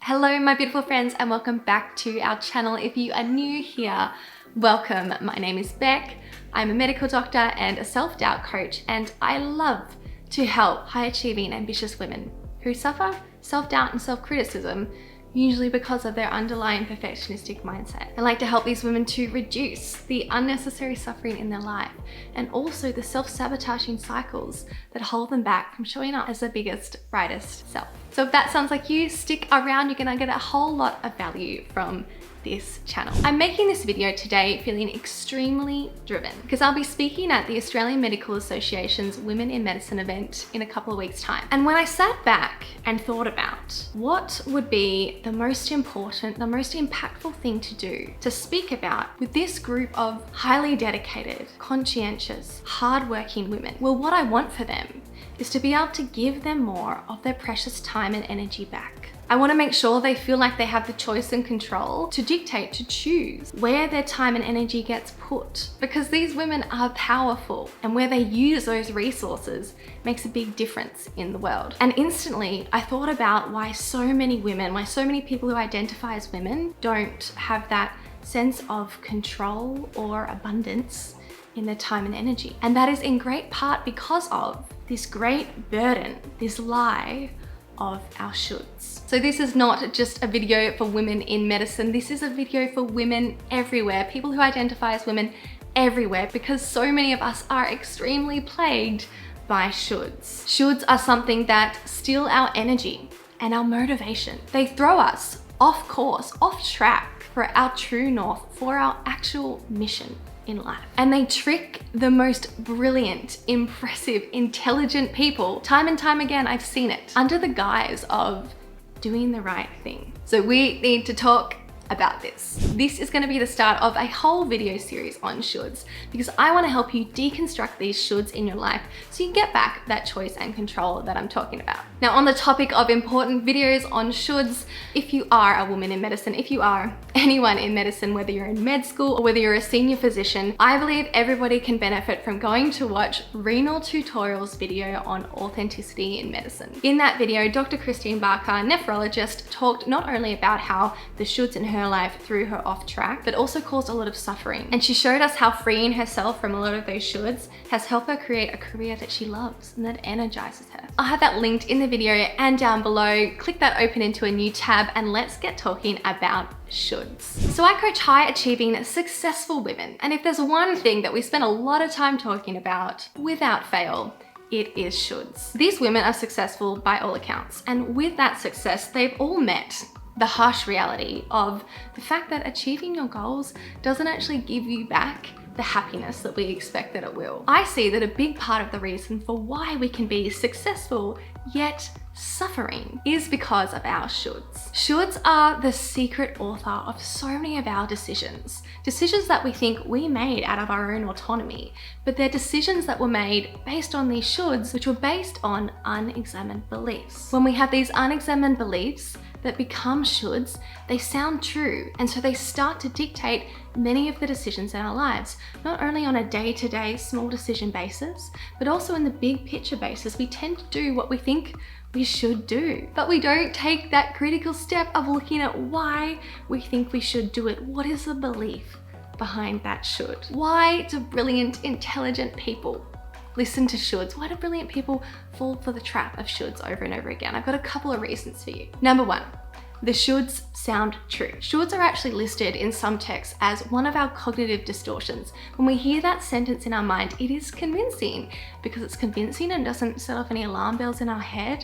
Hello my beautiful friends and welcome back to our channel. If you are new here, welcome. My name is Beck. I'm a medical doctor and a self-doubt coach, and I love to help high-achieving, ambitious women who suffer self-doubt and self-criticism, usually because of their underlying perfectionistic mindset. I like to help these women to reduce the unnecessary suffering in their life and also the self-sabotaging cycles that hold them back from showing up as their biggest, brightest self. So if that sounds like you, stick around. You're gonna get a whole lot of value from this channel. I'm making this video today feeling extremely driven because I'll be speaking at the Australian Medical Association's Women in Medicine event in a couple of weeks' time. And when I sat back and thought about what would be the most important, the most impactful thing to do to speak about with this group of highly dedicated, conscientious, hardworking women, well, what I want for them is to be able to give them more of their precious time and energy back. I want to make sure they feel like they have the choice and control to dictate, to choose where their time and energy gets put, because these women are powerful and where they use those resources makes a big difference in the world. And instantly I thought about why so many women, why so many people who identify as women don't have that sense of control or abundance in their time and energy. And that is in great part because of this great burden, this lie of our shoulds. So this is not just a video for women in medicine. This is a video for women everywhere, people who identify as women everywhere, because so many of us are extremely plagued by shoulds. Shoulds are something that steal our energy and our motivation. They throw us off course, off track for our true north, for our actual mission in life. And they trick the most brilliant, impressive, intelligent people. Time and time again, I've seen it under the guise of doing the right thing. So we need to talk about this. This is going to be the start of a whole video series on shoulds, because I want to help you deconstruct these shoulds in your life so you can get back that choice and control that I'm talking about. Now, on the topic of important videos on shoulds, if you are a woman in medicine, if you are anyone in medicine, whether you're in med school or whether you're a senior physician, I believe everybody can benefit from going to watch Renal Tutorial's video on authenticity in medicine. In that video, Dr. Christine Barker, nephrologist, talked not only about how the shoulds in her life threw her off track, but also caused a lot of suffering. And she showed us how freeing herself from a lot of those shoulds has helped her create a career that she loves and that energizes her. I'll have that linked in the video and down below. Click that open into a new tab and let's get talking about shoulds. So I coach high achieving, successful women. And if there's one thing that we spend a lot of time talking about without fail, it is shoulds. These women are successful by all accounts. And with that success, they've all met the harsh reality of the fact that achieving your goals doesn't actually give you back the happiness that we expect that it will. I see that a big part of the reason for why we can be successful yet suffering is because of our shoulds. Shoulds are the secret author of so many of our decisions. Decisions that we think we made out of our own autonomy, but they're decisions that were made based on these shoulds, which were based on unexamined beliefs. When we have these unexamined beliefs that become shoulds, they sound true, and so they start to dictate many of the decisions in our lives, not only on a day-to-day small decision basis, but also in the big picture basis. We tend to do what we think we should do, but we don't take that critical step of looking at why we think we should do it. What is the belief behind that should? Why do brilliant, intelligent people listen to shoulds? Why do brilliant people fall for the trap of shoulds over and over again? I've got a couple of reasons for you. Number one, the shoulds sound true. Shoulds are actually listed in some texts as one of our cognitive distortions. When we hear that sentence in our mind, it is convincing. Because it's convincing and doesn't set off any alarm bells in our head,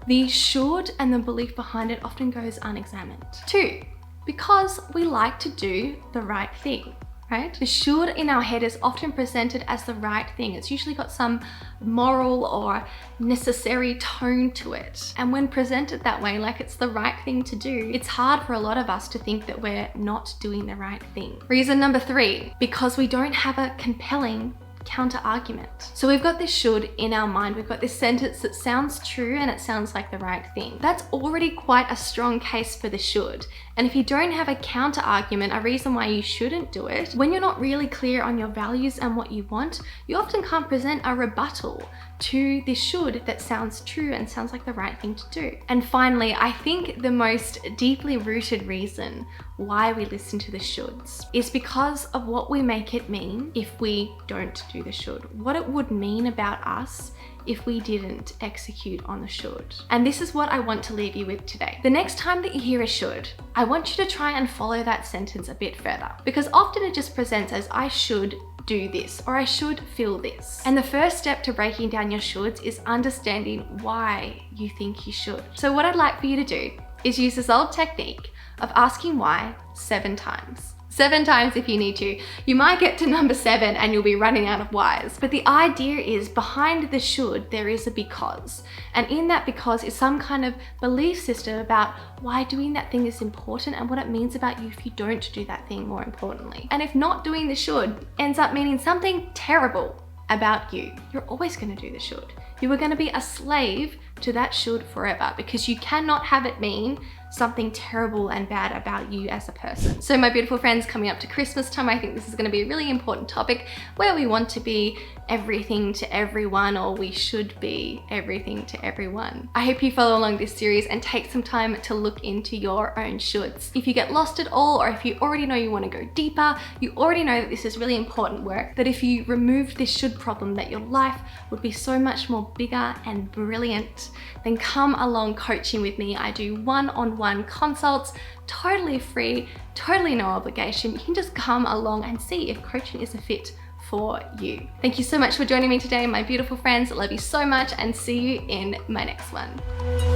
the should and the belief behind it often goes unexamined. Two, because we like to do the right thing. Right? The should in our head is often presented as the right thing. It's usually got some moral or necessary tone to it. And when presented that way, like it's the right thing to do, it's hard for a lot of us to think that we're not doing the right thing. Reason number three, because we don't have a compelling counter argument. So we've got this should in our mind, we've got this sentence that sounds true and it sounds like the right thing. That's already quite a strong case for the should. And if you don't have a counter argument, a reason why you shouldn't do it, when you're not really clear on your values and what you want, you often can't present a rebuttal to this should that sounds true and sounds like the right thing to do. And finally, I think the most deeply rooted reason why we listen to the shoulds is because of what we make it mean if we don't do the should. What it would mean about us if we didn't execute on the should. And this is what I want to leave you with today. The next time that you hear a should, I want you to try and follow that sentence a bit further, because often it just presents as I should do this, or I should feel this. And the first step to breaking down your shoulds is understanding why you think you should. So what I'd like for you to do is use this old technique of asking why 7 times. 7 times if you need to. You might get to number 7 and you'll be running out of whys. But the idea is behind the should, there is a because. And in that because is some kind of belief system about why doing that thing is important and what it means about you if you don't do that thing, more importantly. And if not doing the should ends up meaning something terrible about you, you're always going to do the should. You are going to be a slave to that should forever, because you cannot have it mean something terrible and bad about you as a person. So my beautiful friends, coming up to Christmas time, I think this is going to be a really important topic where we want to be everything to everyone, or we should be everything to everyone. I hope you follow along this series and take some time to look into your own shoulds. If you get lost at all, or if you already know you want to go deeper, you already know that this is really important work, that if you removed this should problem, that your life would be so much more bigger and brilliant, then come along coaching with me. I do one-on-one consults, totally free, totally no obligation. You can just come along and see if coaching is a fit for you. Thank you so much for joining me today, my beautiful friends. I love you so much, and see you in my next one.